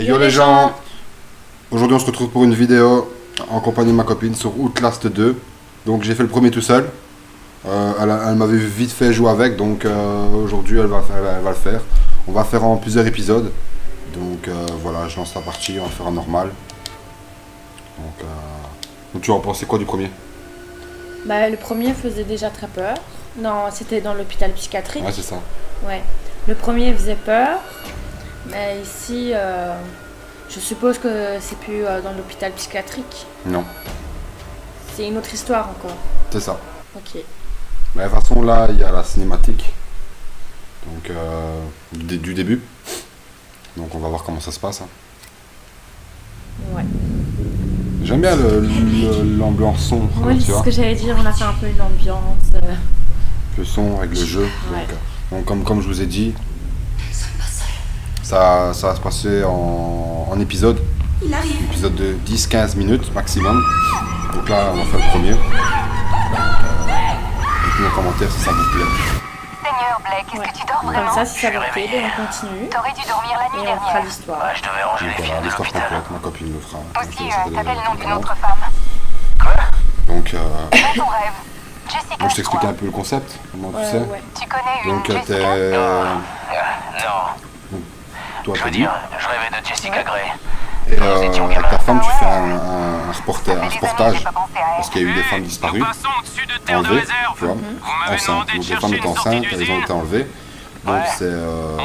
Yo les gens, aujourd'hui on se retrouve pour une vidéo en compagnie de ma copine sur Outlast 2. Donc j'ai fait le premier tout seul. Elle m'avait vite fait jouer avec, donc aujourd'hui elle va le faire. On va faire en plusieurs épisodes. Donc voilà, je lance la partie, on va faire en normal. Donc tu en pensais quoi du premier? Bah, le premier faisait déjà très peur. Non, c'était dans l'hôpital psychiatrique. Ouais, c'est ça. Ouais. Le premier faisait peur. Mais ici, je suppose que c'est plus dans l'hôpital psychiatrique. Non, C'est une autre histoire encore. c'est ça. Ok. Mais de toute façon là, il y a la cinématique. Donc du début. Donc on va voir comment ça se passe. Hein. Ouais. J'aime bien l'ambiance sombre, Oui, tu c'est vois. ce que j'allais dire. On a fait un peu une ambiance. Le son avec le jeu. Ouais. Donc comme je vous ai dit, ça va se passer en épisode. Il arrive. Épisode de 10-15 minutes maximum. Donc là, on va faire le premier. Dites-nous en commentaire si ça vous plaît. Seigneur Blake, est-ce que tu dors Comme vraiment? ça, si ça vous plaît, ben, on continue. T'aurais dû dormir la nuit Et on fera dernière. l'histoire. Je devais ranger Donc les voilà, films de l'histoire l'hôpital. complète, ma copine le fera. Aussi, Donc, ça t'avais le nom d'une vraiment. autre femme. Donc, Dans ton rêve, Jessica. bon, je t'explique un peu le concept, comment tu sais. Ouais. Tu connais une Donc Jessica? Non, toi je t'as veux dit, dire, je rêvais de Jessica Gray. et nous étions avec gamins. ta femme tu Ah fais ouais. un Ça fait des années que reportage, j'ai pas pensé à elle. parce qu'il y a eu des femmes disparues, Nous passons au-dessus de terre de enlevées, réserve. tu vois, Vous m'avez enceintes. demandé de Donc les chercher femmes une étaient sortie enceintes, elles ont d'usine. été enlevées. Donc Ouais. On c'est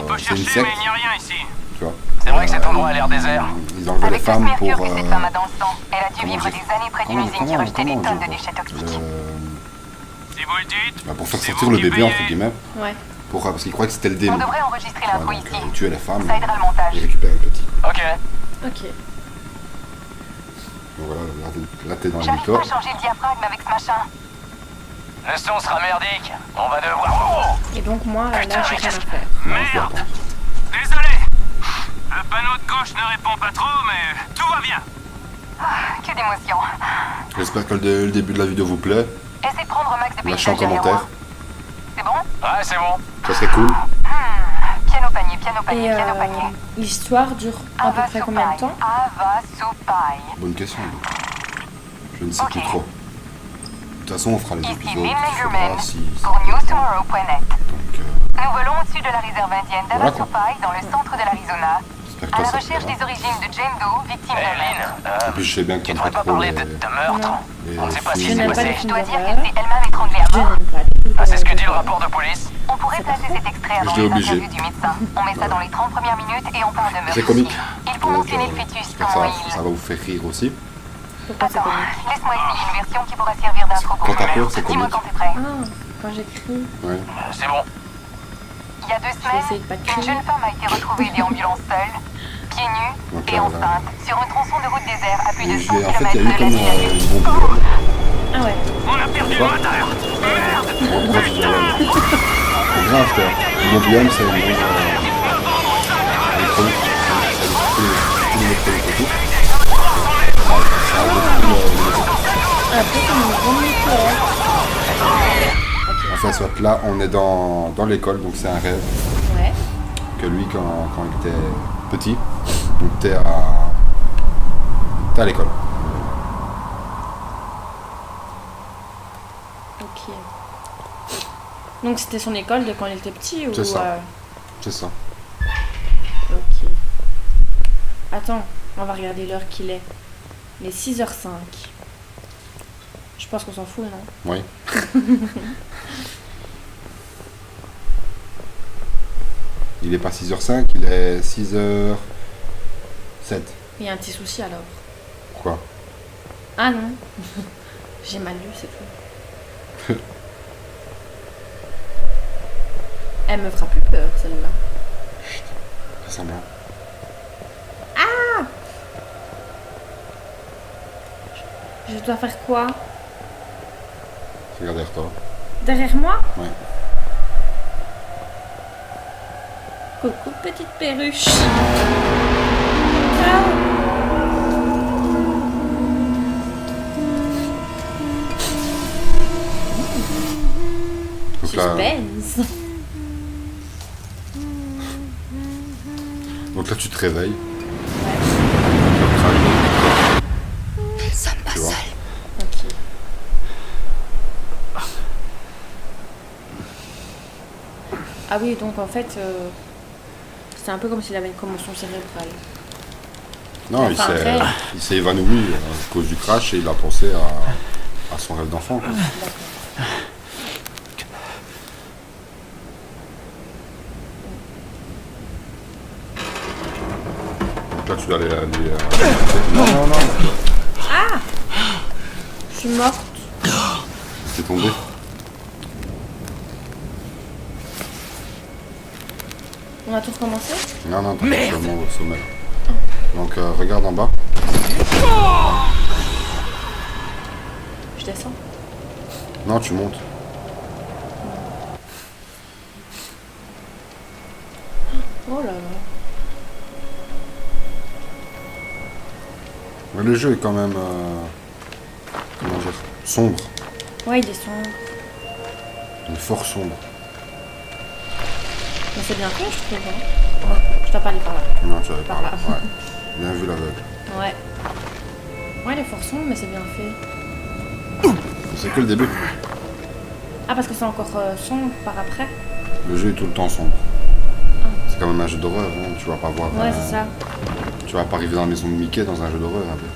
peut une chercher, secte, mais il n'y a rien ici. tu vois. C'est vrai que cet endroit a l'air désert. Ils enlevaient les Avec le femmes pour... mercure que cette femme a dans le sang, elle a dû comment vivre dire des années près d'une usine qui rejetait des tonnes de déchets toxiques. Si vous le dites, Pour faire c'est sortir vous le qui bébé, payez. entre guillemets, Ouais. parce qu'ils croyaient que c'était le On démon. devrait enregistrer Voilà, l'intro donc, ici. tuer les femmes Ça aidera le montage. et récupérer le petit. Ok. Ok. Donc voilà, là t'es dans le J'arrive décor. pas à changer le diaphragme avec ce machin. Le son sera merdique. On va devoir... Et donc, moi, là, j'ai rien à faire. Non, je dois Merde. attendre. Désolé. Le panneau de gauche ne répond pas trop, mais tout va bien. Que d'émotion. J'espère que le début de la vidéo vous plaît. Essaie de prendre Max depuis Lâchez un le derrière commentaire. moi. C'est bon? Ouais, c'est bon. Ça serait cool. Piano panier, piano panier, Et piano panier. l'histoire dure à peu près combien de temps? Ava soupaille. Bonne question. Je ne sais Ok. plus trop. De toute façon, on fera les Ici épisodes. Lynn Il faudra Lagerman si... pour newstomorrow.net. Donc, Nous volons au-dessus de la réserve indienne Voilà, quoi. d'Avasopai dans le centre de l'Arizona, j'espère que à toi, la ça te recherche plaira. des origines de Jane Doe, victime Hé, de Lynn, meurtre. En plus, je sais bien que tu t'aimes devrais pas pas trop parler les... de meurtre. les On ne sait pas ce qui films. Je s'est n'aime pas les passé. Je films dois dire d'horreur. que c'est elle-même étranglée à Je mort. n'aime pas les films Ah, c'est ce que dit le d'horreur. rapport de police. On pourrait placer cet extrait Je avant l'ai les obligé. interviews du médecin. On met ça dans les 30 premières minutes et on parle de meurtre C'est comique. aussi. Il faut Donc, mentionner le fœtus, j'espère comment que ça il... va vous faire rire aussi. Pourquoi c'est Attends, comique? laisse-moi essayer une version qui pourra servir d'intro pour Quand t'as le peur, meurtre. c'est Dis-moi comique. quand t'es prêt. Ah, quand j'écris. Ouais. C'est bon. Il y a 2 essayer de pas semaines, crier. une jeune femme a été retrouvée déambulant seule, pieds nus Donc, et là, enceinte, sur un tronçon de route désert à plus de 100 En fait, il y a km eu de comme la ville. une bombe. Ah ouais. On a perdu le Quoi moteur. Merde. Bon, bref, c'est grave, frère. Une bombe, c'est une bombe électronique. Ça détruit tout l'électronique et tout. Ça a détruit Un peu comme une bombe nucléaire. Enfin, soit là, on est dans l'école, donc c'est un rêve Ouais. que lui, quand il était petit, donc t'es à l'école. Ok. Donc c'était son école de quand il était petit ou... C'est ça. C'est ça. Ok. Attends, on va regarder l'heure qu'il est. Il est 6h05. Je pense qu'on s'en fout, non? Oui. Il est pas 6h05, il est 6h07. Il y a un petit souci alors. Pourquoi? Ah non. J'ai mal lu, c'est tout. Elle me fera plus peur, celle-là. Fais semblant. Je dois faire quoi? Regarde derrière toi. Derrière moi? Ouais. Coucou, petite perruche. Ah. Donc là, Suspense. tu te réveilles. Ouais. Ah oui, donc en fait, c'est un peu comme s'il avait une commotion cérébrale. Non, Enfin, après- il s'est évanoui à cause du crash et il a pensé à son rêve d'enfant. quoi. D'accord. Donc là, tu dois aller... Non, non, non, Je suis morte. c'est tombé. On a tout recommencé? Non, non, t'as seulement au sommet. Donc regarde en bas. Je descends. Non, tu montes. Oh là là. Mais le jeu est quand même... comment dire? Sombre. Ouais, il est sombre. Il est fort sombre. Mais c'est bien fait, je trouve. Hein. Je dois pas aller par là. Non, tu avais pas Par là. là. Ouais. Bien vu l'aveugle. Ouais. Ouais, il est fort sombre, mais c'est bien fait. C'est que le début. Ah, parce que c'est encore sombre par après? Le jeu est tout le temps sombre. C'est quand même un jeu d'horreur, hein. Tu vas pas voir... Ouais, c'est ça. Tu vas pas arriver dans la maison de Mickey dans un jeu d'horreur. Un peu.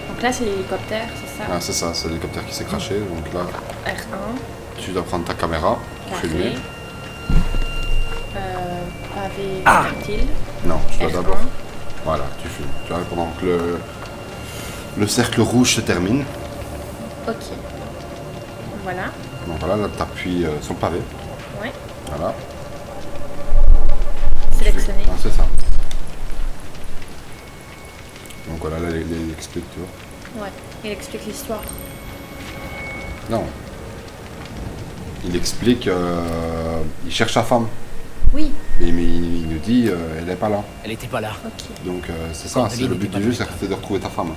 Donc là, c'est l'hélicoptère, c'est ça? Ah, c'est ça, c'est l'hélicoptère qui s'est craché. Donc là, R1, tu dois prendre ta caméra pour filmer. carré, pavé tactile, Non, tu dois R1. d'abord... Voilà, tu filmes. Tu vois, pendant que le cercle rouge se termine. Ok. Voilà, Donc voilà, là, tu appuies sur le pavé. ouais. Voilà. Sélectionner. Ah, c'est ça. Donc voilà, là, il explique, tu vois. Ouais. Il explique l'histoire. Non. Il explique... il cherche sa femme. Oui, Mais il nous dit, elle n'est pas là. Elle était pas là. ok. Donc c'est ça, c'est le but du jeu, c'est de retrouver ta femme.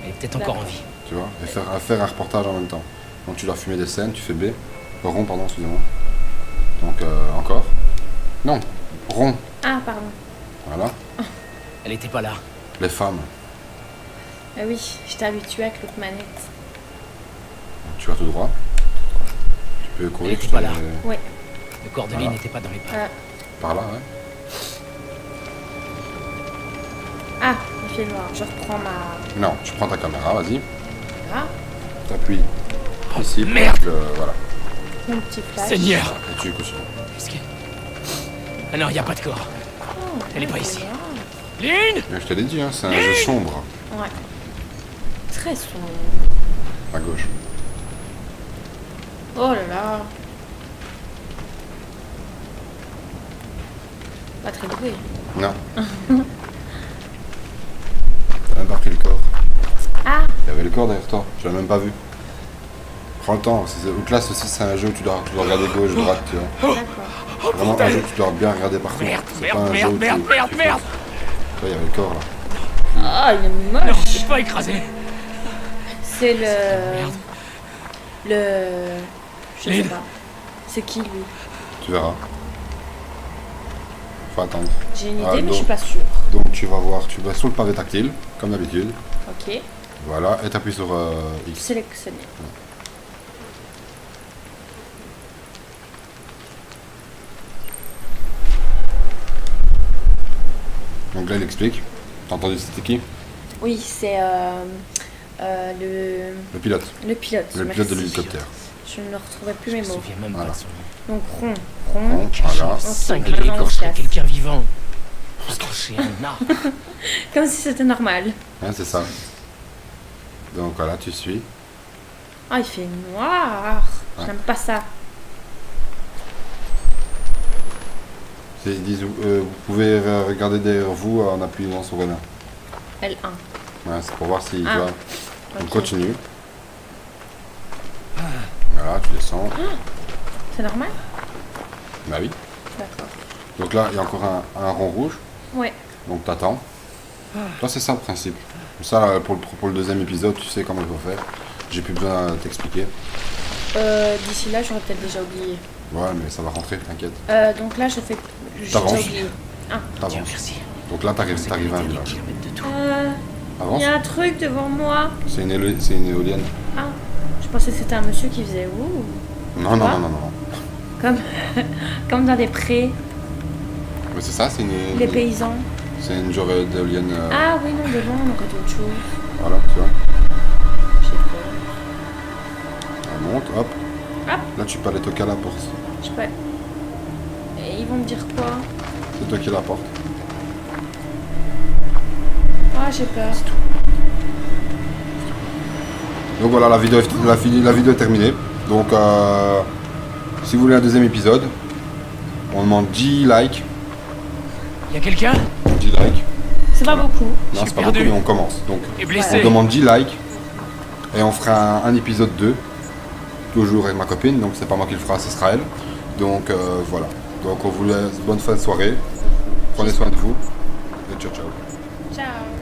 Elle est peut-être encore en vie. Tu vois, et faire un reportage en même temps. Donc tu dois filmer des scènes, tu fais B. Rond, pardon, excusez-moi. Donc encore. Non, rond. Ah, pardon. Voilà. Elle était pas là. Les femmes. Ah oui, j'étais habituée avec l'autre manette. Tu vas tout droit. Tu peux courir. Elle était pas là. Ouais. Le corps de Lee Voilà. n'était pas dans les pattes. Par là, ouais. Ah, il fait noir. Je reprends ma... Non, tu prends ta caméra, vas-y. Là, T'appuies ici. pour merde. que, voilà. mon petit flash. Seigneur. Et tu continues. Qu'est-ce que... Ah non, y a pas de corps. Oh, Elle est pas ouais, ici. c'est Lynn. Mais je te l'ai dit, hein, c'est un jeu sombre. bien. Ouais. Très sombre. À gauche. Oh là là. Pas très doué. Non. T'as même pas pris le corps. Ah, Il y avait le corps derrière toi, je l'ai même pas vu. Prends le temps, Outlast aussi c'est un jeu où tu dois regarder gauche, droite, tu vois. d'accord. Vraiment un jeu que tu dois bien regarder partout. Merde, C'est pas merde, un jeu merde, où merde, tu merde, fonces. merde. Tu vois, il y avait le corps là. Ah, il est Non, moche. c'est pas écrasé. C'est le... Merde. Le... Je sais Lynn. pas. C'est qui, lui? Tu verras. Faut attendre. J'ai une idée, Ah, mais donc- je suis pas sûre. Donc tu vas voir, tu vas sur le pavé tactile, comme d'habitude. Ok. Voilà, et t'appuies sur X. Sélectionner. Donc là il explique. T'as entendu c'était qui? Oui, c'est Le pilote. le pilote. Le pilote de merci. l'hélicoptère. Je ne retrouvais plus Je mes me mots. souviens même Voilà. pas de son nom. Donc rond, rond. Bon, voilà. Cinglé maintenant, on quand je se serais casse. quelqu'un vivant. Accroché à un arbre. Comme si c'était normal. Ouais, c'est ça. Donc voilà, tu suis. Ah, il fait noir. Ouais. J'aime pas ça. Ils disent, vous pouvez regarder derrière vous en appuyant sur N1. L1. Ouais, c'est pour voir si tu Ah. vois. On Ok. continue. Voilà, tu descends. C'est normal? Bah oui. D'accord. Donc là, il y a encore un rond rouge. Ouais. Donc t'attends. Là, c'est ça le principe. Ça, là, pour le deuxième épisode, tu sais comment il faut faire. J'ai plus besoin de t'expliquer. D'ici là, j'aurais peut-être déjà oublié. Ouais, mais ça va rentrer, t'inquiète. Donc là, j'ai déjà T'avances. oublié. Ah. Dieu T'avances. merci. Donc là, t'arrives à un Des village. kilomètres de tout. Il Avance. y a un truc devant moi. C'est une éolienne. Ah, je pensais que c'était un monsieur qui faisait ouh. Non, non, Quoi non, non, non. Comme, comme dans des prés, Mais c'est ça, c'est une... les paysans. C'est une genre d'éolienne... Ah oui, non, devant, on aurait d'autres choses. Voilà, tu vois. Je sais pas. Elle monte, hop. Hop. Là, tu peux aller toquer à la porte. Je sais pas. Et ils vont me dire quoi? C'est toi qui la porte. Ah, j'ai peur. Donc voilà, la vidéo est terminée. Donc, si vous voulez un deuxième épisode, on demande 10 likes. Y a quelqu'un 10 likes. C'est pas beaucoup. Non, c'est pas perdu. beaucoup, mais on commence. Donc, Et on blessé. demande 10 likes. Et on fera un épisode 2. Toujours avec ma copine. Donc, c'est pas moi qui le fera, ce sera elle. Donc, voilà. Donc, on vous laisse bonne fin de soirée. Prenez soin de vous. Et ciao, ciao. Ciao.